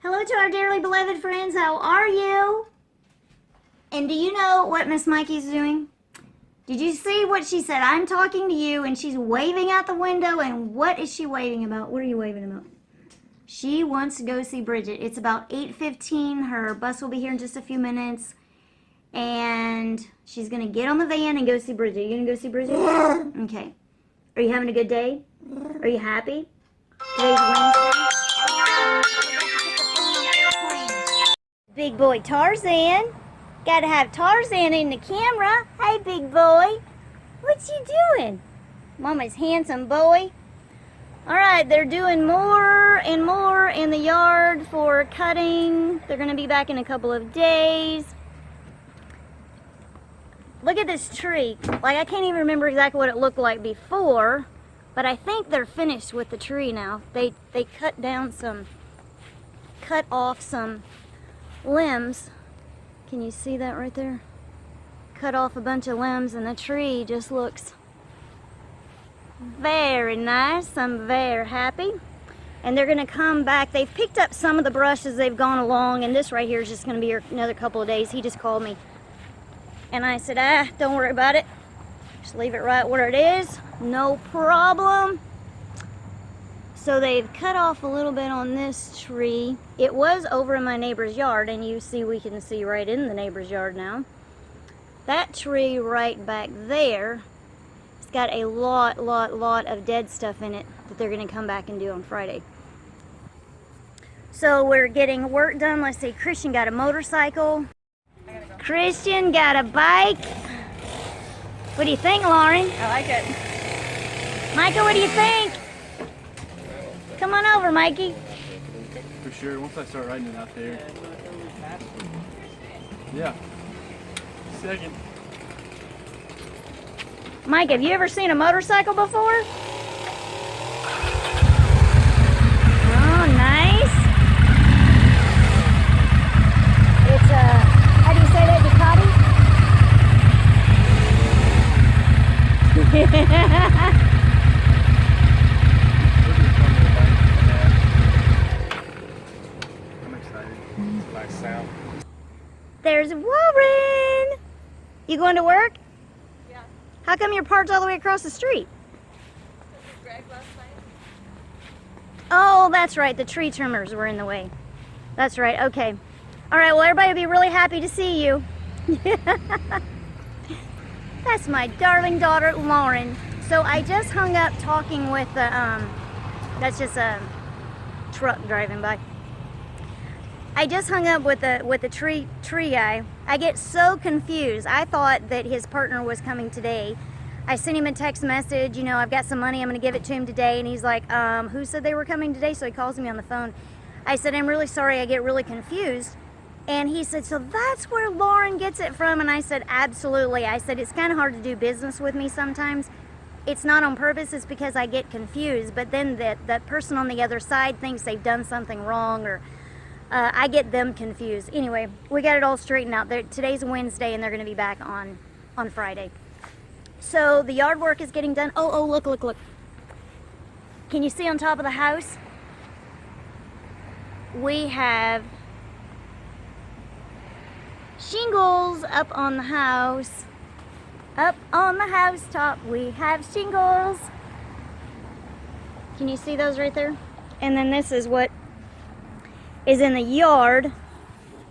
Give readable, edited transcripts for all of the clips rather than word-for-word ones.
Hello to our dearly beloved friends. How are you? And do you know what Miss Mikey's doing? Did you see what she said? I'm talking to you, and she's waving out the window. And what is she waving about? What are you waving about? She wants to go see Bridget. It's about 8:15. Her bus will be here in just a few minutes. And she's going to get on the van and go see Bridget. You going to go see Bridget? Yeah. Okay. Are you having a good day? Are you happy? Today's Wednesday. Big boy Tarzan. Gotta have Tarzan in the camera. Hey, big boy. What you doing? Mama's handsome boy. Alright, they're doing more and more in the yard for cutting. They're gonna be back in a couple of days. Look at this tree. Like, I can't even remember exactly what it looked like before, but I think they're finished with the tree now. They cut off some limbs. Can you see that right there? Cut off a bunch of limbs, and the tree just looks very nice. I'm very happy. And they're gonna come back. They've picked up some of the brush as they've gone along, and this right here is just gonna be another couple of days. He just called me, and I said, don't worry about it. Just leave it right where it is. No problem. So they've cut off a little bit on this tree. It was over in my neighbor's yard, and you see, we can see right in the neighbor's yard now. That tree right back there, it's got a lot of dead stuff in it that they're gonna come back and do on Friday. So we're getting work done. Let's see, Christian got a motorcycle. Christian got a bike. What do you think, Lauren? I like it. Micah, what do you think? Come on over, Mikey. For sure, once I start riding it out there. Yeah. Second. Mike, have you ever seen a motorcycle before? Oh, nice. It's a, how do you say that, Ducati? Sound. There's Warren. You going to work? Yeah. How come you're parked all the way across the street? Greg last night. Oh, that's right. The tree trimmers were in the way. That's right. Okay. All right. Well, everybody will be really happy to see you. That's my darling daughter, Lauren. So I just hung up talking with the, that's just a truck driving by. I just hung up with the tree guy. I get so confused. I thought that his partner was coming today. I sent him a text message, you know, I've got some money, I'm gonna give it to him today, and he's like, who said they were coming today? So he calls me on the phone. I said, I'm really sorry, I get really confused. And he said, so that's where Lauren gets it from? And I said, absolutely. I said, it's kind of hard to do business with me sometimes. It's not on purpose, it's because I get confused, but then that person on the other side thinks they've done something wrong, or I get them confused. Anyway, we got it all straightened out. Today's Wednesday, and they're going to be back on Friday. So the yard work is getting done. Oh, look. Can you see on top of the house? We have shingles up on the house. Up on the housetop, we have shingles. Can you see those right there? And then this is what is in the yard.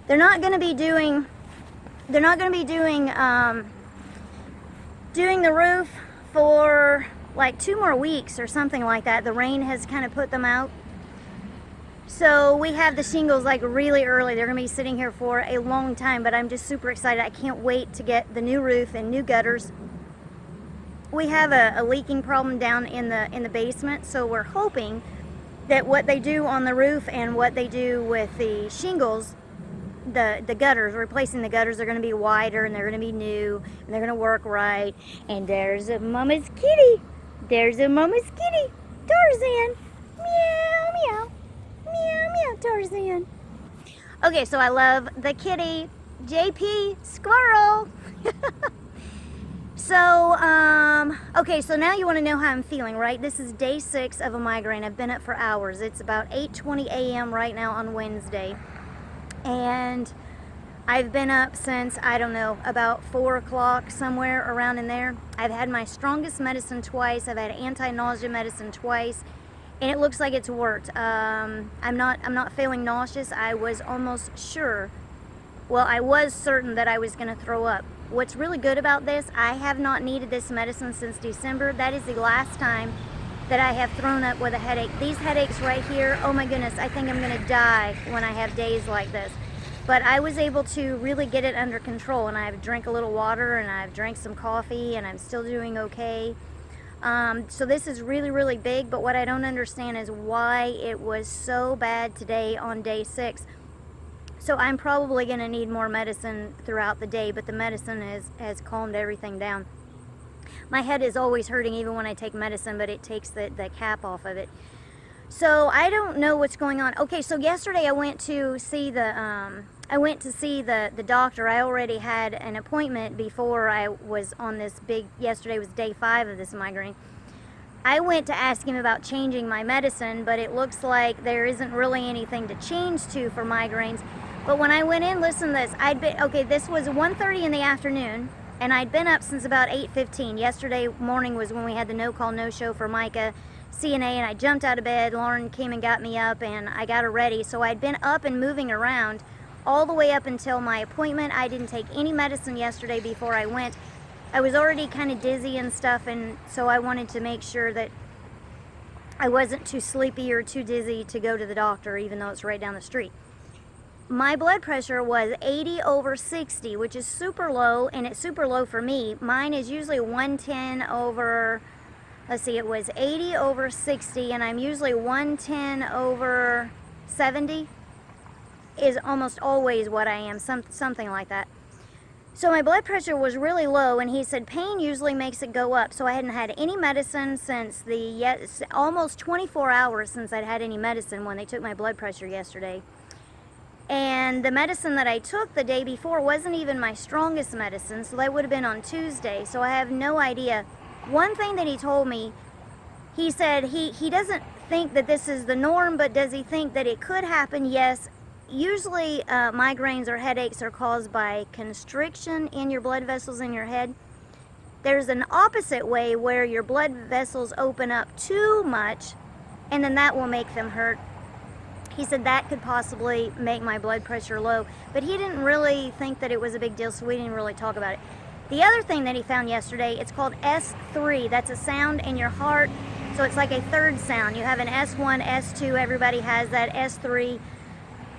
They're not going to be doing the roof for like 2 more weeks or something like that. The rain has kind of put them out. So we have the shingles like really early. They're going to be sitting here for a long time, but I'm just super excited. I can't wait to get the new roof and new gutters. We have a leaking problem down in the basement, so we're hoping that what they do on the roof and what they do with the shingles, the gutters, replacing the gutters, are going to be wider and they're going to be new and they're going to work right. And there's a mama's kitty. There's a mama's kitty. Tarzan. Meow, meow. Meow, meow, Tarzan. Okay, so I love the kitty. JP, squirrel. So, okay, so now you want to know how I'm feeling, right? This is day 6 of a migraine. I've been up for hours. It's about 8:20 a.m. right now on Wednesday. And I've been up since, I don't know, about 4 o'clock, somewhere around in there. I've had my strongest medicine twice. I've had anti-nausea medicine twice. And it looks like it's worked. I'm not feeling nauseous. I was almost sure, well, I was certain that I was going to throw up. What's really good about this, I have not needed this medicine since December. That is the last time that I have thrown up with a headache. These headaches right here, oh my goodness, I think I'm going to die when I have days like this. But I was able to really get it under control, and I've drank a little water, and I've drank some coffee, and I'm still doing okay. So this is really, really big, but what I don't understand is why it was so bad today on day 6. So I'm probably going to need more medicine throughout the day, but the medicine has calmed everything down. My head is always hurting even when I take medicine, but it takes the cap off of it. So I don't know what's going on. Okay, so yesterday I went to see the doctor. I already had an appointment before I was on this big, yesterday was day 5 of this migraine. I went to ask him about changing my medicine, but it looks like there isn't really anything to change to for migraines. But when I went in, listen to this, this was 1:30 in the afternoon, and I'd been up since about 8:15. Yesterday morning was when we had the no-call, no-show for Micah, CNA, and I jumped out of bed. Lauren came and got me up, and I got her ready. So I'd been up and moving around all the way up until my appointment. I didn't take any medicine yesterday before I went. I was already kind of dizzy and stuff, and so I wanted to make sure that I wasn't too sleepy or too dizzy to go to the doctor, even though it's right down the street. My blood pressure was 80/60, which is super low, and it's super low for me. Mine is usually 110/, let's see, it was 80/60, and I'm usually 110/70 is almost always what I am, something like that. So my blood pressure was really low, and he said pain usually makes it go up. So I hadn't had any medicine since almost 24 hours since I'd had any medicine when they took my blood pressure yesterday. And the medicine that I took the day before wasn't even my strongest medicine, so that would have been on Tuesday, so I have no idea. One thing that he told me, he said he doesn't think that this is the norm, but does he think that it could happen? Yes. Usually migraines or headaches are caused by constriction in your blood vessels in your head. There's an opposite way where your blood vessels open up too much, and then that will make them hurt. He said that could possibly make my blood pressure low, but he didn't really think that it was a big deal, so we didn't really talk about it. The other thing that he found yesterday, it's called S3. That's a sound in your heart, so it's like a third sound. You have an S1, S2, everybody has that. S3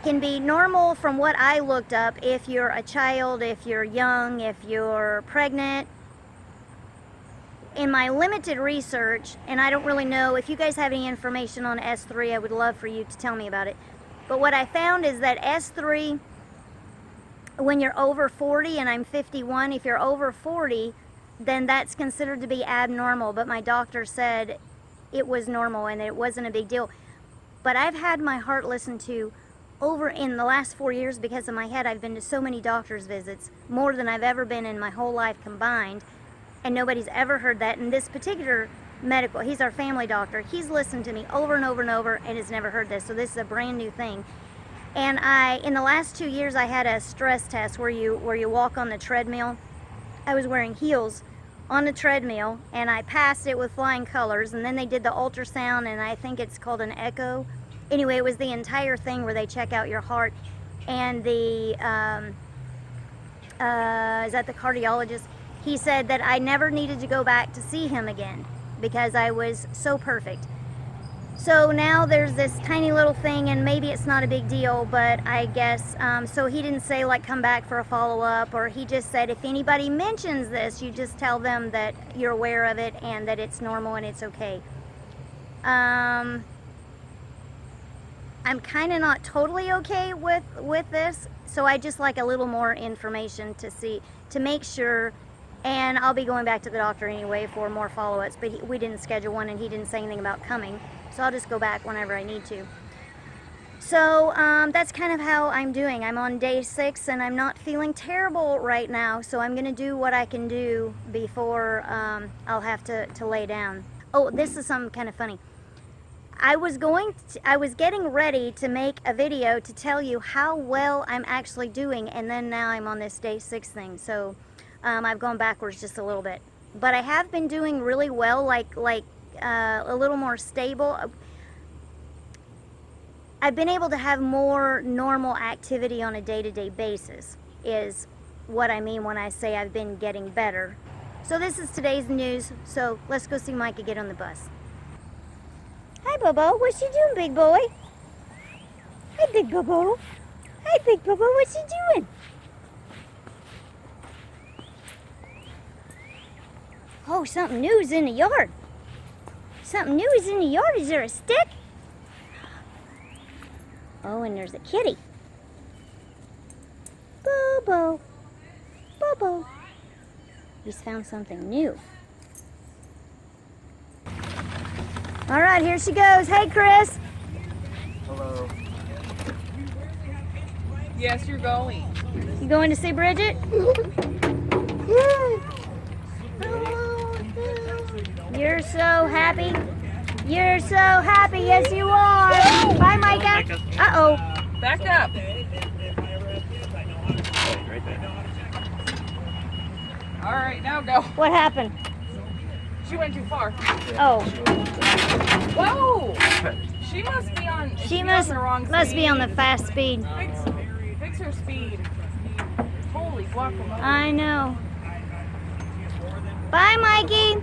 can be normal from what I looked up if you're a child, if you're young, if you're pregnant. In my limited research, and I don't really know, if you guys have any information on S3, I would love for you to tell me about it. But what I found is that S3, when you're over 40, and I'm 51, if you're over 40, then that's considered to be abnormal. But my doctor said it was normal and it wasn't a big deal. But I've had my heart listened to over in the last 4 years because of my head. I've been to so many doctor's visits, more than I've ever been in my whole life combined. And nobody's ever heard that. And this particular medical, he's our family doctor, he's listened to me over and over and over and has never heard this. So this is a brand new thing. And in the last 2 years, I had a stress test where you walk on the treadmill. I was wearing heels on the treadmill, and I passed it with flying colors. And then they did the ultrasound, and I think it's called an echo. Anyway, it was the entire thing where they check out your heart. And the, is that the cardiologist? He said that I never needed to go back to see him again because I was so perfect. So now there's this tiny little thing, and maybe it's not a big deal, but I guess, so he didn't say like come back for a follow-up, or he just said if anybody mentions this, you just tell them that you're aware of it and that it's normal and it's okay. I'm kind of not totally okay with this, so I just like a little more information to make sure. And I'll be going back to the doctor anyway for more follow-ups, but we didn't schedule one, and he didn't say anything about coming. So I'll just go back whenever I need to. So that's kind of how I'm doing. I'm on day 6 and I'm not feeling terrible right now, so I'm gonna do what I can do before I'll have to lay down. Oh, this is something kind of funny. I was getting ready to make a video to tell you how well I'm actually doing, and then now I'm on this day 6 thing, so I've gone backwards just a little bit. But I have been doing really well, like a little more stable. I've been able to have more normal activity on a day-to-day basis, is what I mean when I say I've been getting better. So this is today's news, so let's go see Micah get on the bus. Hi, Bobo. What you doing, big boy? Hi, big Bobo. Hi, big Bobo. What you doing? Oh, something new is in the yard. Something new is in the yard. Is there a stick? Oh, and there's a kitty. Bobo. Bobo. He's found something new. All right, here she goes. Hey, Chris. Hello. Yes, you're going. You going to see Bridget? You're so happy. You're so happy. Yes, you are. Bye, Micah. Uh-oh. Back up. All right, now go. What happened? She went too far. Oh. Whoa! She must be on. She on must the wrong be on the speed. fast speed. Fix her speed. Holy guacamole! I know. Bye, Mikey.